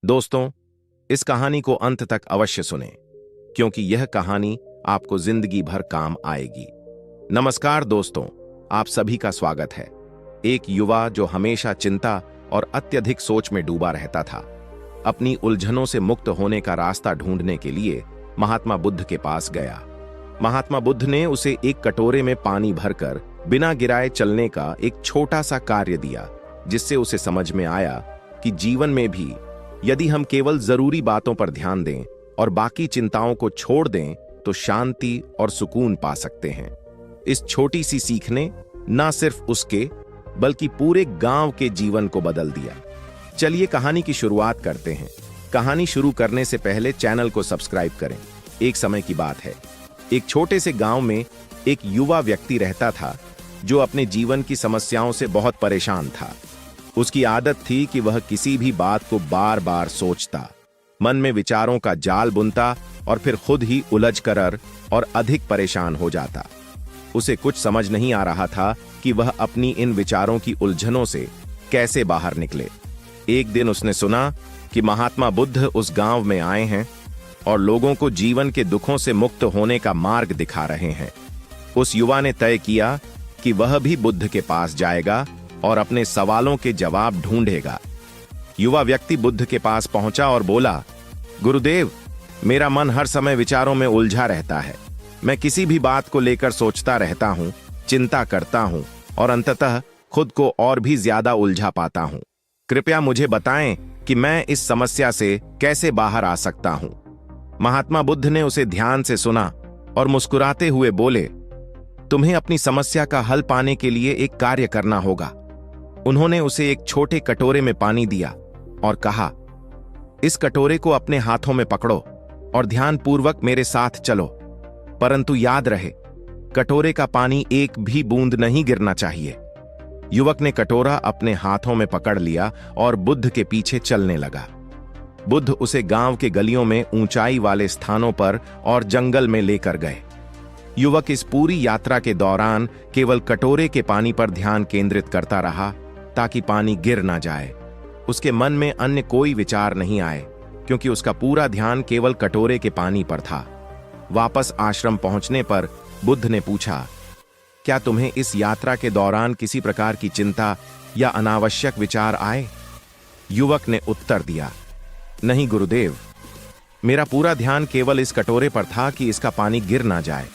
दोस्तों, इस कहानी को अंत तक अवश्य सुनें, क्योंकि यह कहानी आपको जिंदगी भर काम आएगी। नमस्कार दोस्तों, आप सभी का स्वागत है। एक युवा जो हमेशा चिंता और अत्यधिक सोच में डूबा रहता था, अपनी उलझनों से मुक्त होने का रास्ता ढूंढने के लिए महात्मा बुद्ध के पास गया। महात्मा बुद्ध ने उसे एक कटोरे में पानी भरकर बिना गिराए चलने का एक छोटा सा कार्य दिया, जिससे उसे समझ में आया कि जीवन में भी यदि हम केवल जरूरी बातों पर ध्यान दें और बाकी चिंताओं को छोड़ दें तो शांति और सुकून पा सकते हैं। इस छोटी सी सीख ने न सिर्फ उसके बल्कि पूरे गांव के जीवन को बदल दिया। चलिए कहानी की शुरुआत करते हैं। कहानी शुरू करने से पहले चैनल को सब्सक्राइब करें। एक समय की बात है, एक छोटे से गांव में एक युवा व्यक्ति रहता था जो अपने जीवन की समस्याओं से बहुत परेशान था। उसकी आदत थी कि वह किसी भी बात को बार बार सोचता, मन में विचारों का जाल बुनता और फिर खुद ही उलझ कर और अधिक परेशान हो जाता। उसे कुछ समझ नहीं आ रहा था कि वह अपनी इन विचारों की उलझनों से कैसे बाहर निकले। एक दिन उसने सुना कि महात्मा बुद्ध उस गांव में आए हैं और लोगों को जीवन के दुखों से मुक्त होने का मार्ग दिखा रहे हैं। उस युवा ने तय किया कि वह भी बुद्ध के पास जाएगा और अपने सवालों के जवाब ढूंढेगा। युवा व्यक्ति बुद्ध के पास पहुंचा और बोला, गुरुदेव, मेरा मन हर समय विचारों में उलझा रहता है। मैं किसी भी बात को लेकर सोचता रहता हूं, चिंता करता हूं और अंततः खुद को और भी ज्यादा उलझा पाता हूं। कृपया मुझे बताएं कि मैं इस समस्या से कैसे बाहर आ सकता हूं। महात्मा बुद्ध ने उसे ध्यान से सुना और मुस्कुराते हुए बोले, तुम्हें अपनी समस्या का हल पाने के लिए एक कार्य करना होगा। उन्होंने उसे एक छोटे कटोरे में पानी दिया और कहा, इस कटोरे को अपने हाथों में पकड़ो और ध्यानपूर्वक मेरे साथ चलो, परंतु याद रहे, कटोरे का पानी एक भी बूंद नहीं गिरना चाहिए। युवक ने कटोरा अपने हाथों में पकड़ लिया और बुद्ध के पीछे चलने लगा। बुद्ध उसे गांव के गलियों में, ऊंचाई वाले स्थानों पर और जंगल में लेकर गए। युवक इस पूरी यात्रा के दौरान केवल कटोरे के पानी पर ध्यान केंद्रित करता रहा ताकि पानी गिर ना जाए। उसके मन में अन्य कोई विचार नहीं आए, क्योंकि उसका पूरा ध्यान केवल कटोरे के पानी पर था। वापस आश्रम पहुंचने पर बुद्ध ने पूछा, क्या तुम्हें इस यात्रा के दौरान किसी प्रकार की चिंता या अनावश्यक विचार आए? युवक ने उत्तर दिया, नहीं गुरुदेव, मेरा पूरा ध्यान केवल इस कटोरे पर था कि इसका पानी गिर ना जाए।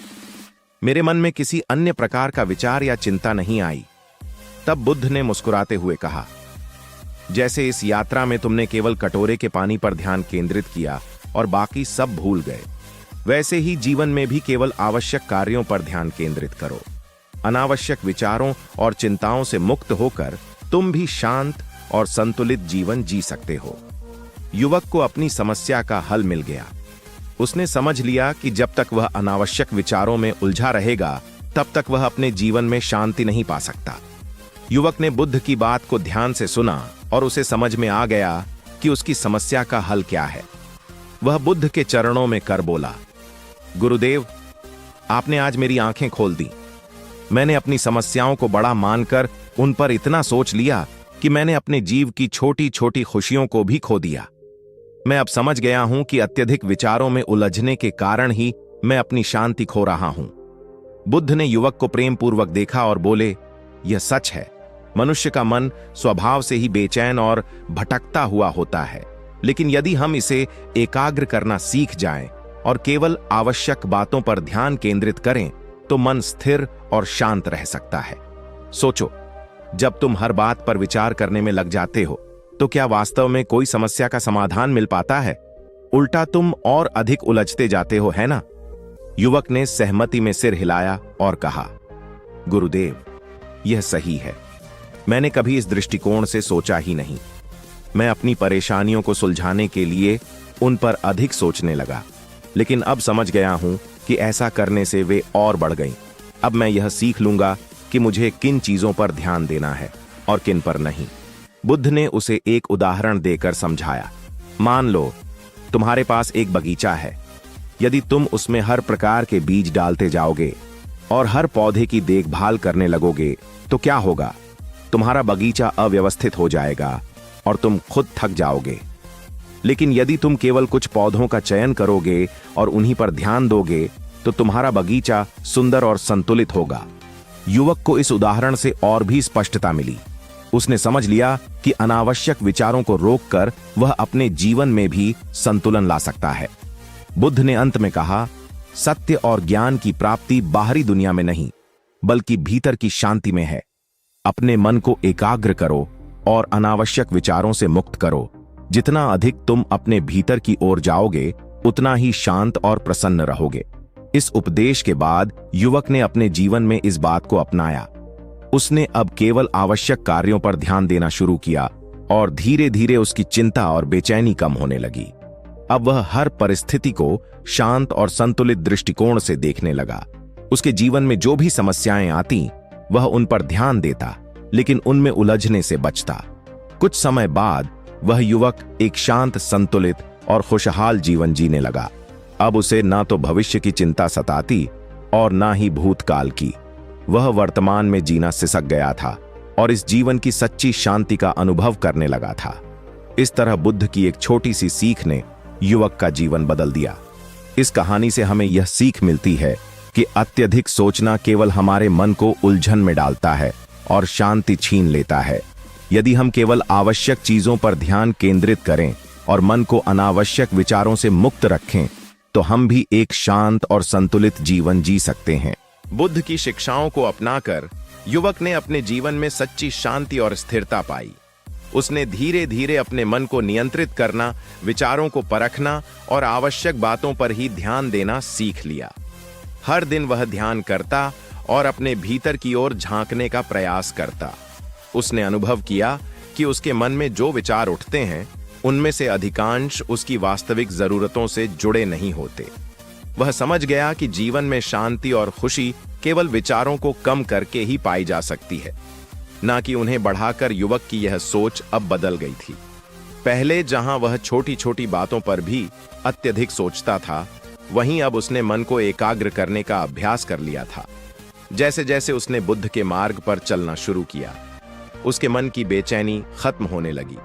मेरे मन में किसी अन्य प्रकार का विचार या चिंता नहीं आई। तब बुद्ध ने मुस्कुराते हुए कहा, जैसे इस यात्रा में तुमने केवल कटोरे के पानी पर ध्यान केंद्रित किया और बाकी सब भूल गए, वैसे ही जीवन में भी केवल आवश्यक कार्यों पर ध्यान केंद्रित करो। अनावश्यक विचारों और चिंताओं से मुक्त होकर तुम भी शांत और संतुलित जीवन जी सकते हो। युवक को अपनी समस्या का हल मिल गया। उसने समझ लिया कि जब तक वह अनावश्यक विचारों में उलझा रहेगा, तब तक वह अपने जीवन में शांति नहीं पा सकता। युवक ने बुद्ध की बात को ध्यान से सुना और उसे समझ में आ गया कि उसकी समस्या का हल क्या है। वह बुद्ध के चरणों में कर बोला, गुरुदेव, आपने आज मेरी आंखें खोल दी। मैंने अपनी समस्याओं को बड़ा मानकर उन पर इतना सोच लिया कि मैंने अपने जीव की छोटी छोटी खुशियों को भी खो दिया। मैं अब समझ गया हूं कि अत्यधिक विचारों में उलझने के कारण ही मैं अपनी शांति खो रहा हूं। बुद्ध ने युवक को प्रेम पूर्वक देखा और बोले, यह सच है, मनुष्य का मन स्वभाव से ही बेचैन और भटकता हुआ होता है, लेकिन यदि हम इसे एकाग्र करना सीख जाएं और केवल आवश्यक बातों पर ध्यान केंद्रित करें तो मन स्थिर और शांत रह सकता है। सोचो, जब तुम हर बात पर विचार करने में लग जाते हो तो क्या वास्तव में कोई समस्या का समाधान मिल पाता है? उल्टा तुम और अधिक उलझते जाते हो, है ना? युवक ने सहमति में सिर हिलाया और कहा, गुरुदेव, यह सही है। मैंने कभी इस दृष्टिकोण से सोचा ही नहीं। मैं अपनी परेशानियों को सुलझाने के लिए उन पर अधिक सोचने लगा, लेकिन अब समझ गया हूं कि ऐसा करने से वे और बढ़ गईं। अब मैं यह सीख लूंगा कि मुझे किन चीजों पर ध्यान देना है और किन पर नहीं। बुद्ध ने उसे एक उदाहरण देकर समझाया। मान लो तुम्हारे पास एक बगीचा है। यदि तुम उसमें हर प्रकार के बीज डालते जाओगे और हर पौधे की देखभाल करने लगोगे तो क्या होगा? तुम्हारा बगीचा अव्यवस्थित हो जाएगा और तुम खुद थक जाओगे। लेकिन यदि तुम केवल कुछ पौधों का चयन करोगे और उन्हीं पर ध्यान दोगे तो तुम्हारा बगीचा सुंदर और संतुलित होगा। युवक को इस उदाहरण से और भी स्पष्टता मिली। उसने समझ लिया कि अनावश्यक विचारों को रोककर वह अपने जीवन में भी संतुलन ला सकता है। बुद्ध ने अंत में कहा, सत्य और ज्ञान की प्राप्ति बाहरी दुनिया में नहीं, बल्कि भीतर की शांति में है। अपने मन को एकाग्र करो और अनावश्यक विचारों से मुक्त करो। जितना अधिक तुम अपने भीतर की ओर जाओगे, उतना ही शांत और प्रसन्न रहोगे। इस उपदेश के बाद युवक ने अपने जीवन में इस बात को अपनाया। उसने अब केवल आवश्यक कार्यों पर ध्यान देना शुरू किया और धीरे धीरे उसकी चिंता और बेचैनी कम होने लगी। अब वह हर परिस्थिति को शांत और संतुलित दृष्टिकोण से देखने लगा। उसके जीवन में जो भी समस्याएं आती, वह उन पर ध्यान देता, लेकिन उनमें उलझने से बचता। कुछ समय बाद वह युवक एक शांत, संतुलित और खुशहाल जीवन जीने लगा। अब उसे ना तो भविष्य की चिंता सताती और ना ही भूतकाल की। वह वर्तमान में जीना सिसक गया था और इस जीवन की सच्ची शांति का अनुभव करने लगा था। इस तरह बुद्ध की एक छोटी सी सीख ने युवक का जीवन बदल दिया। इस कहानी से हमें यह सीख मिलती है कि अत्यधिक सोचना केवल हमारे मन को उलझन में डालता है और शांति छीन लेता है। यदि हम केवल आवश्यक चीजों पर ध्यान केंद्रित करें और मन को अनावश्यक विचारों से मुक्त रखें, तो हम भी एक शांत और संतुलित जीवन जी सकते हैं। बुद्ध की शिक्षाओं को अपनाकर युवक ने अपने जीवन में सच्ची शांति और स्थिरता पाई। उसने धीरे धीरे अपने मन को नियंत्रित करना, विचारों को परखना और आवश्यक बातों पर ही ध्यान देना सीख लिया। हर दिन वह ध्यान करता और अपने भीतर की ओर झांकने का प्रयास करता। उसने अनुभव किया कि उसके मन में जो विचार उठते हैं, उनमें से अधिकांश उसकी वास्तविक जरूरतों से जुड़े नहीं होते। वह समझ गया कि जीवन में शांति और खुशी केवल विचारों को कम करके ही पाई जा सकती है, ना कि उन्हें बढ़ाकर। युवक की यह सोच अब बदल गई थी। पहले जहां वह छोटी छोटी बातों पर भी अत्यधिक सोचता था, वहीं अब उसने मन को एकाग्र करने का अभ्यास कर लिया था। जैसे जैसे उसने बुद्ध के मार्ग पर चलना शुरू किया, उसके मन की बेचैनी खत्म होने लगी।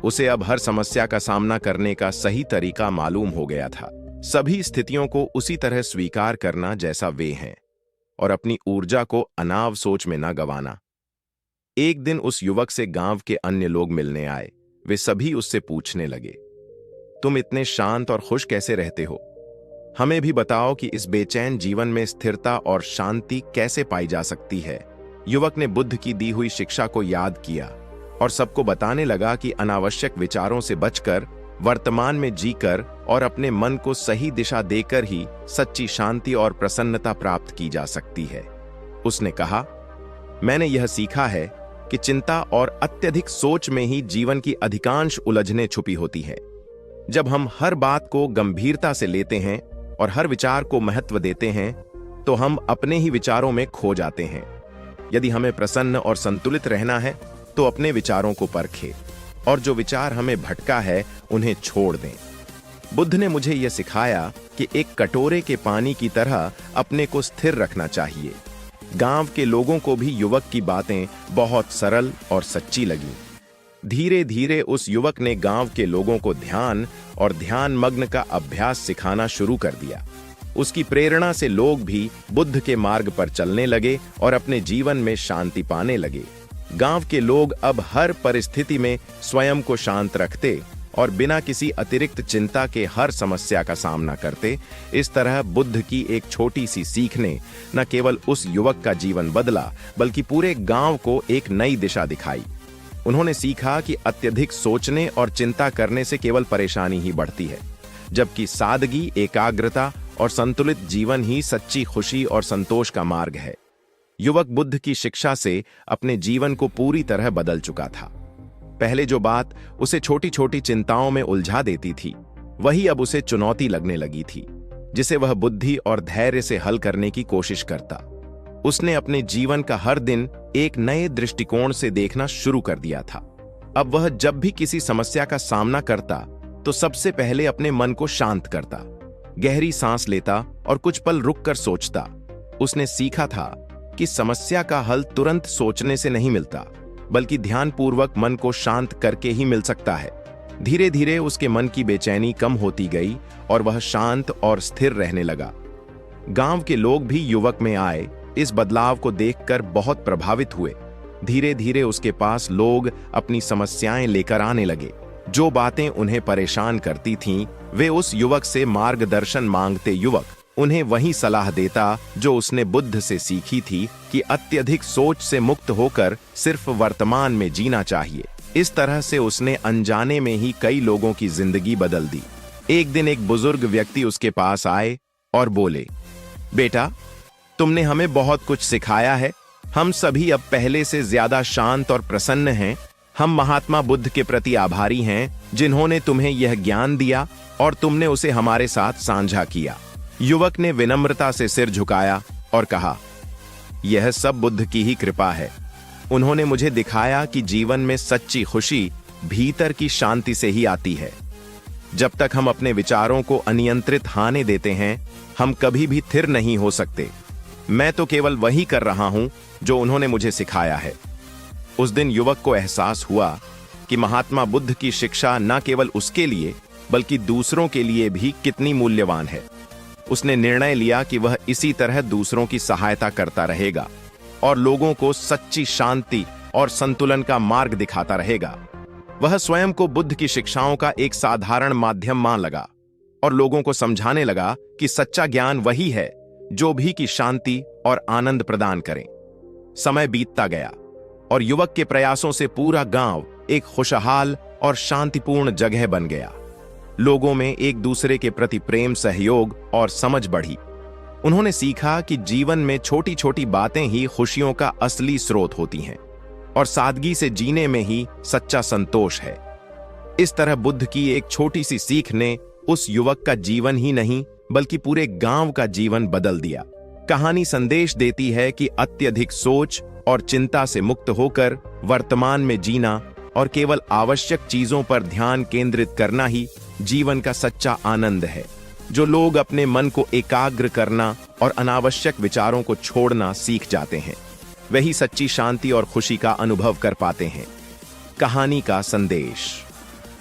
उसे अब हर समस्या का सामना करने का सही तरीका मालूम हो गया था। सभी स्थितियों को उसी तरह स्वीकार करना जैसा वे हैं और अपनी ऊर्जा को अनाव सोच में न गंवाना। एक दिन उस युवक से गांव के अन्य लोग मिलने आए। वे सभी उससे पूछने लगे, तुम इतने शांत और खुश कैसे रहते हो? हमें भी बताओ कि इस बेचैन जीवन में स्थिरता और शांति कैसे पाई जा सकती है। युवक ने बुद्ध की दी हुई शिक्षा को याद किया और सबको बताने लगा कि अनावश्यक विचारों से बचकर, वर्तमान में जीकर और अपने मन को सही दिशा देकर ही सच्ची शांति और प्रसन्नता प्राप्त की जा सकती है। उसने कहा, मैंने यह सीखा है कि चिंता और अत्यधिक सोच में ही जीवन की अधिकांश उलझनें छुपी होती है। जब हम हर बात को गंभीरता से लेते हैं और हर विचार को महत्व देते हैं, तो हम अपने ही विचारों में खो जाते हैं। यदि हमें प्रसन्न और संतुलित रहना है, तो अपने विचारों को परखें और जो विचार हमें भटका है, उन्हें छोड़ दें। बुद्ध ने मुझे यह सिखाया कि एक कटोरे के पानी की तरह अपने को स्थिर रखना चाहिए। गांव के लोगों को भी युवक की बातें बहुत सरल और सच्ची लगीं। धीरे धीरे उस युवक ने गांव के लोगों को ध्यान और ध्यान मग्न का अभ्यास सिखाना शुरू कर दिया। उसकी प्रेरणा से लोग भी बुद्ध के मार्ग पर चलने लगे और अपने जीवन में शांति पाने लगे। गांव के लोग अब हर परिस्थिति में स्वयं को शांत रखते और बिना किसी अतिरिक्त चिंता के हर समस्या का सामना करते। इस तरह बुद्ध की एक छोटी सी सीख ने न केवल उस युवक का जीवन बदला, बल्कि पूरे गांव को एक नई दिशा दिखाई। उन्होंने सीखा कि अत्यधिक सोचने और चिंता करने से केवल परेशानी ही बढ़ती है, जबकि सादगी, एकाग्रता और संतुलित जीवन ही सच्ची खुशी और संतोष का मार्ग है। युवक बुद्ध की शिक्षा से अपने जीवन को पूरी तरह बदल चुका था। पहले जो बात उसे छोटी छोटी चिंताओं में उलझा देती थी, वही अब उसे चुनौती लगने लगी थी, जिसे वह बुद्धि और धैर्य से हल करने की कोशिश करता। उसने अपने जीवन का हर दिन एक नए दृष्टिकोण से देखना शुरू कर दिया था। अब वह जब भी किसी समस्या का सामना करता, तो सबसे पहले अपने मन को शांत करता, गहरी सांस लेता और कुछ पल रुककर सोचता। उसने सीखा था कि समस्या का हल तुरंत सोचने से नहीं मिलता, बल्कि ध्यानपूर्वक मन को शांत करके ही मिल सकता है। धीरे धीरे उसके मन की बेचैनी कम होती गई और वह शांत और स्थिर रहने लगा। गांव के लोग भी युवक में आए इस बदलाव को देखकर बहुत प्रभावित हुए। धीरे धीरे उसके पास लोग अपनी समस्याएं लेकर आने लगे। जो बातें उन्हें परेशान करती थीं, वे उस युवक से मार्गदर्शन मांगते। युवक उन्हें वही सलाह देता जो उसने बुद्ध से सीखी थी कि अत्यधिक सोच से मुक्त होकर सिर्फ वर्तमान में जीना चाहिए। इस तरह से उसने अनजाने में ही कई लोगों की जिंदगी बदल दी। एक दिन एक बुजुर्ग व्यक्ति उसके पास आए और बोले, बेटा, तुमने हमें बहुत कुछ सिखाया है। हम सभी अब पहले से ज्यादा शांत और प्रसन्न हैं। हम महात्मा बुद्ध के प्रति आभारी हैं, जिन्होंने तुम्हें यह ज्ञान दिया और तुमने उसे हमारे साथ साझा किया। युवक ने विनम्रता से सिर झुकाया और कहा, यह सब बुद्ध की ही कृपा है। उन्होंने मुझे दिखाया कि जीवन में सच्ची खुशी भीतर की शांति से ही आती है। जब तक हम अपने विचारों को अनियंत्रित हाने देते हैं, हम कभी भी स्थिर नहीं हो सकते। मैं तो केवल वही कर रहा हूं जो उन्होंने मुझे सिखाया है। उस दिन युवक को एहसास हुआ कि महात्मा बुद्ध की शिक्षा न केवल उसके लिए बल्कि दूसरों के लिए भी कितनी मूल्यवान है। उसने निर्णय लिया कि वह इसी तरह दूसरों की सहायता करता रहेगा और लोगों को सच्ची शांति और संतुलन का मार्ग दिखाता रहेगा। वह स्वयं को बुद्ध की शिक्षाओं का एक साधारण माध्यम मान लगा और लोगों को समझाने लगा कि सच्चा ज्ञान वही है जो भी की शांति और आनंद प्रदान करे। समय बीतता गया और युवक के प्रयासों से पूरा गांव एक खुशहाल और शांतिपूर्ण जगह बन गया। लोगों में एक दूसरे के प्रति प्रेम, सहयोग और समझ बढ़ी। उन्होंने सीखा कि जीवन में छोटी छोटी बातें ही खुशियों का असली स्रोत होती हैं और सादगी से जीने में ही सच्चा संतोष है। इस तरह बुद्ध की एक छोटी सी सीख ने उस युवक का जीवन ही नहीं बल्कि पूरे गांव का जीवन बदल दिया। कहानी संदेश देती है कि अत्यधिक सोच और चिंता से मुक्त होकर वर्तमान में जीना और केवल आवश्यक चीजों पर ध्यान केंद्रित करना ही जीवन का सच्चा आनंद है। जो लोग अपने मन को एकाग्र करना और अनावश्यक विचारों को छोड़ना सीख जाते हैं, वही सच्ची शांति और खुशी का अनुभव कर पाते हैं। कहानी का संदेश।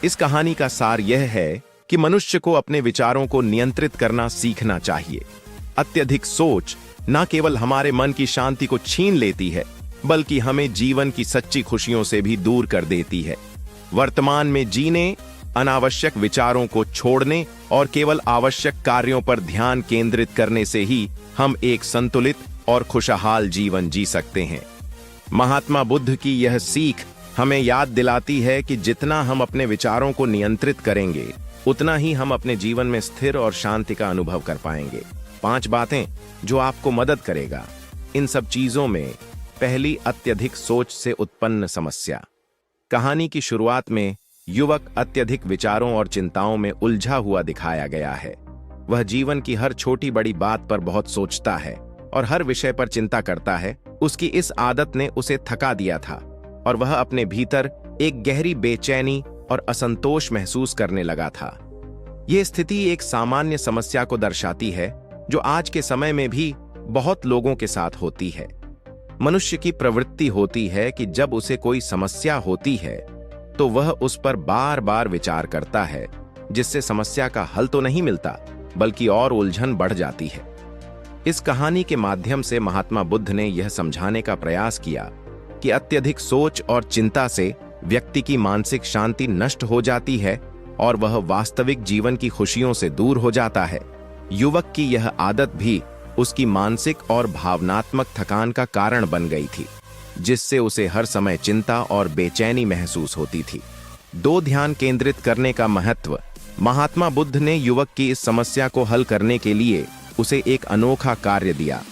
इस कहानी का सार यह है कि मनुष्य को अपने विचारों को नियंत्रित करना सीखना चाहिए। अत्यधिक सोच न केवल हमारे मन की शांति को छीन लेती है बल्कि हमें जीवन की सच्ची खुशियों से भी दूर कर देती है। वर्तमान में जीने, अनावश्यक विचारों को छोड़ने और केवल आवश्यक कार्यों पर ध्यान केंद्रित करने से ही हम एक संतुलित और खुशहाल जीवन जी सकते हैं। महात्मा बुद्ध की यह सीख हमें याद दिलाती है कि जितना हम अपने विचारों को नियंत्रित करेंगे, उतना ही हम अपने जीवन में स्थिर और शांति का अनुभव कर पाएंगे। 5 बातें जो आपको मदद करेगा। इन सब चीजों में पहली, अत्यधिक सोच से उत्पन्न समस्या। कहानी की शुरुआत में युवक अत्यधिक विचारों और चिंताओं में उलझा हुआ दिखाया गया है। वह जीवन की हर छोटी बड़ी बात पर बहुत सोचता है और हर विषय पर चिंता करता है। उसकी इस आदत ने उसे थका दिया था और वह अपने भीतर एक गहरी बेचैनी और असंतोष महसूस करने लगा था। यह स्थिति एक सामान्य समस्या को दर्शाती है जो आज के समय में भी बहुत लोगों के साथ होती है। मनुष्य की प्रवृत्ति होती है कि जब उसे कोई समस्या होती है तो वह उस पर बार बार विचार करता है, जिससे समस्या का हल तो नहीं मिलता बल्कि और उलझन बढ़ जाती है। इस कहानी के माध्यम से महात्मा बुद्ध ने यह समझाने का प्रयास किया कि अत्यधिक सोच और चिंता से व्यक्ति की मानसिक शांति नष्ट हो जाती है और वह वास्तविक जीवन की खुशियों से दूर हो जाता है। युवक की यह आदत भी उसकी मानसिक और भावनात्मक थकान का कारण बन गई थी, जिससे उसे हर समय चिंता और बेचैनी महसूस होती थी। 2, ध्यान केंद्रित करने का महत्व। महात्मा बुद्ध ने युवक की इस समस्या को हल करने के लिए उसे एक अनोखा कार्य दिया।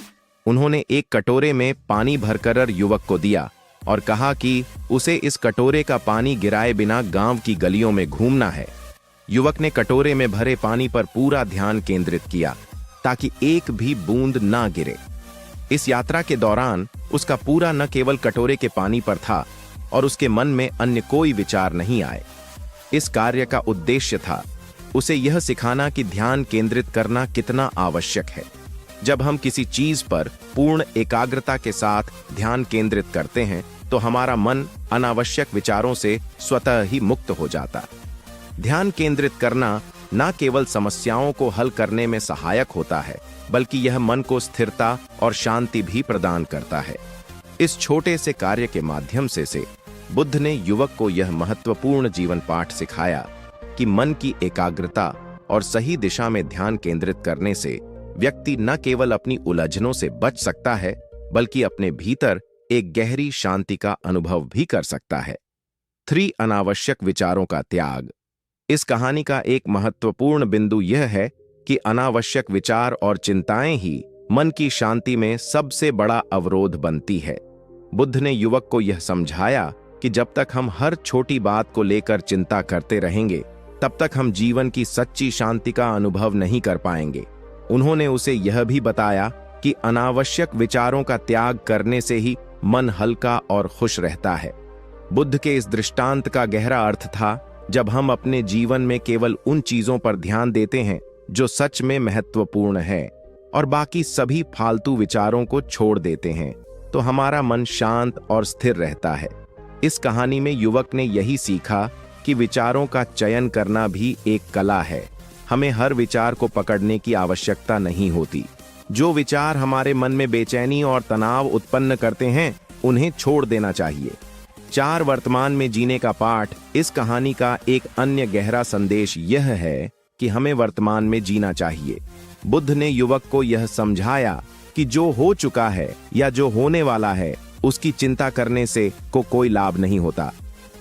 उन्होंने एक कटोरे में पानी भरकर युवक को दिया और कहा कि उसे इस कटोरे का पानी गिराए बिना गांव की गलियों में घूमना है। युवक ने कटोरे में भरे पानी पर पूरा ध्यान केंद्रित किया ताकि एक भी बूंद ना गिरे। इस यात्रा के दौरान उसका पूरा न केवल कटोरे के पानी पर था और उसके मन में अन्य कोई विचार नहीं आए। इस कार्य का उद्देश्य था उसे यह सिखाना कि ध्यान केंद्रित करना कितना आवश्यक है। जब हम किसी चीज पर पूर्ण एकाग्रता के साथ ध्यान केंद्रित करते हैं तो हमारा मन अनावश्यक विचारों से स्वतः ही मुक्त हो जाता। ध्यान केंद्रित करना न केवल समस्याओं को हल करने में सहायक होता है, बल्कि यह मन को स्थिरता और शांति भी प्रदान करता है। इस छोटे से कार्य के माध्यम से बुद्ध ने युवक को यह महत्वपूर्ण जीवन पाठ सिखाया कि मन की एकाग्रता और सही दिशा में ध्यान केंद्रित करने से व्यक्ति न केवल अपनी उलझनों से बच सकता है, बल्कि अपने भीतर एक गहरी शांति का अनुभव भी कर सकता है। 3 अनावश्यक विचारों का त्याग। इस कहानी का एक महत्वपूर्ण बिंदु यह है कि अनावश्यक विचार और चिंताएं ही मन की शांति में सबसे बड़ा अवरोध बनती है। बुद्ध ने युवक को यह समझाया कि जब तक हम हर छोटी बात को लेकर चिंता करते रहेंगे, तब तक हम जीवन की सच्ची शांति का अनुभव नहीं कर पाएंगे। उन्होंने उसे यह भी बताया कि अनावश्यक विचारों का त्याग करने से ही मन हल्का और खुश रहता है। बुद्ध के इस दृष्टांत का गहरा अर्थ था, जब हम अपने जीवन में केवल उन चीजों पर ध्यान देते हैं जो सच में महत्वपूर्ण है और बाकी सभी फालतू विचारों को छोड़ देते हैं, तो हमारा मन शांत और स्थिर रहता है। इस कहानी में युवक ने यही सीखा कि विचारों का चयन करना भी एक कला है। हमें हर विचार को पकड़ने की आवश्यकता नहीं होती। जो विचार हमारे मन में बेचैनी और तनाव उत्पन्न करते हैं, उन्हें छोड़ देना चाहिए। 4 वर्तमान में जीने का पाठ। इस कहानी का एक अन्य गहरा संदेश यह है कि हमें वर्तमान में जीना चाहिए। बुद्ध ने युवक को यह समझाया कि जो हो चुका है या जो होने वाला है, उसकी चिंता करने से कोई लाभ नहीं होता।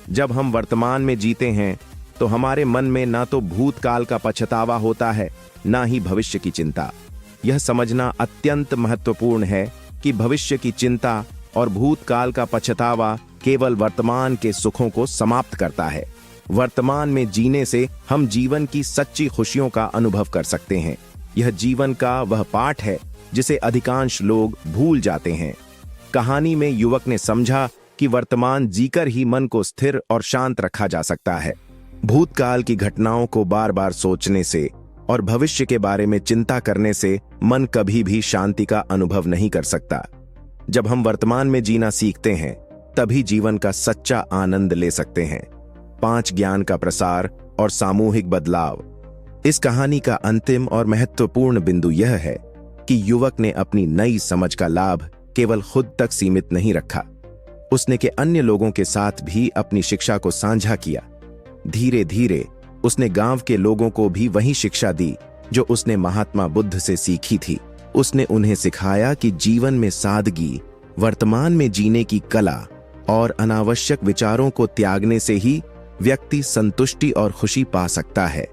जब हम वर्तमान में जीते हैं, तो हमारे मन में ना तो भूतकाल का पछतावा होता है, ना ही भविष्य की चिंता। यह समझना अत्यंत महत्वपूर्ण है कि भविष्य की चिंता और भूतकाल का पछतावा केवल वर्तमान के सुखों को समाप्त करता है। वर्तमान में जीने से हम जीवन की सच्ची खुशियों का अनुभव कर सकते हैं। यह जीवन का वह पाठ है जिसे अधिकांश लोग भूल जाते हैं। कहानी में युवक ने समझा कि वर्तमान जीकर ही मन को स्थिर और शांत रखा जा सकता है। भूतकाल की घटनाओं को बार बार सोचने से और भविष्य के बारे में चिंता करने से मन कभी भी शांति का अनुभव नहीं कर सकता। जब हम वर्तमान में जीना सीखते हैं, तभी जीवन का सच्चा आनंद ले सकते हैं। 5 ज्ञान का प्रसार और सामूहिक बदलाव। इस कहानी का अंतिम और महत्वपूर्ण बिंदु यह है कि युवक ने अपनी नई समझ का लाभ केवल खुद तक सीमित नहीं रखा। उसने के अन्य लोगों के साथ भी अपनी शिक्षा को साझा किया। धीरे धीरे उसने गांव के लोगों को भी वही शिक्षा दी जो उसने महात्मा बुद्ध से सीखी थी। उसने उन्हें सिखाया कि जीवन में सादगी, वर्तमान में जीने की कला और अनावश्यक विचारों को त्यागने से ही व्यक्ति संतुष्टि और खुशी पा सकता है।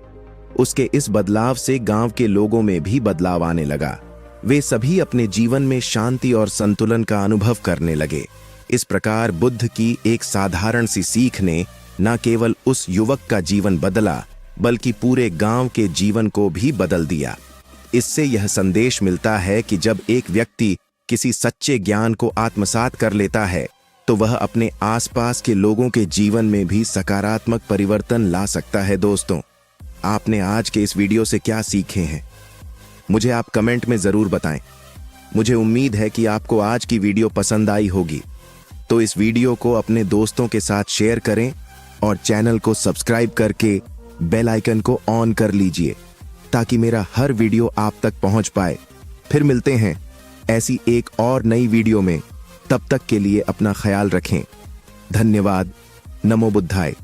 उसके इस बदलाव से गांव के लोगों में भी बदलाव आने लगा। वे सभी अपने जीवन में शांति और संतुलन का अनुभव करने लगे। इस प्रकार बुद्ध की एक साधारण सी सीख ने न केवल उस युवक का जीवन बदला, बल्कि पूरे गांव के जीवन को भी बदल दिया। इससे यह संदेश मिलता है कि जब एक व्यक्ति किसी सच्चे ज्ञान को आत्मसात कर लेता है, तो वह अपने आसपास के लोगों के जीवन में भी सकारात्मक परिवर्तन ला सकता है। दोस्तों, आपने आज के इस वीडियो से क्या सीखे हैं? मुझे आप कमेंट में जरूर बताएं। मुझे उम्मीद है कि आपको आज की वीडियो पसंद आई होगी। तो इस वीडियो को अपने दोस्तों के साथ शेयर करें और चैनल को सब्सक्राइब करके बेल आइकन को ऑन कर लीजिए, ताकि मेरा हर वीडियो आप तक पहुंच पाए। फिर मिलते हैं ऐसी एक और नई वीडियो में। तब तक के लिए अपना ख्याल रखें। धन्यवाद। नमो बुद्धाय।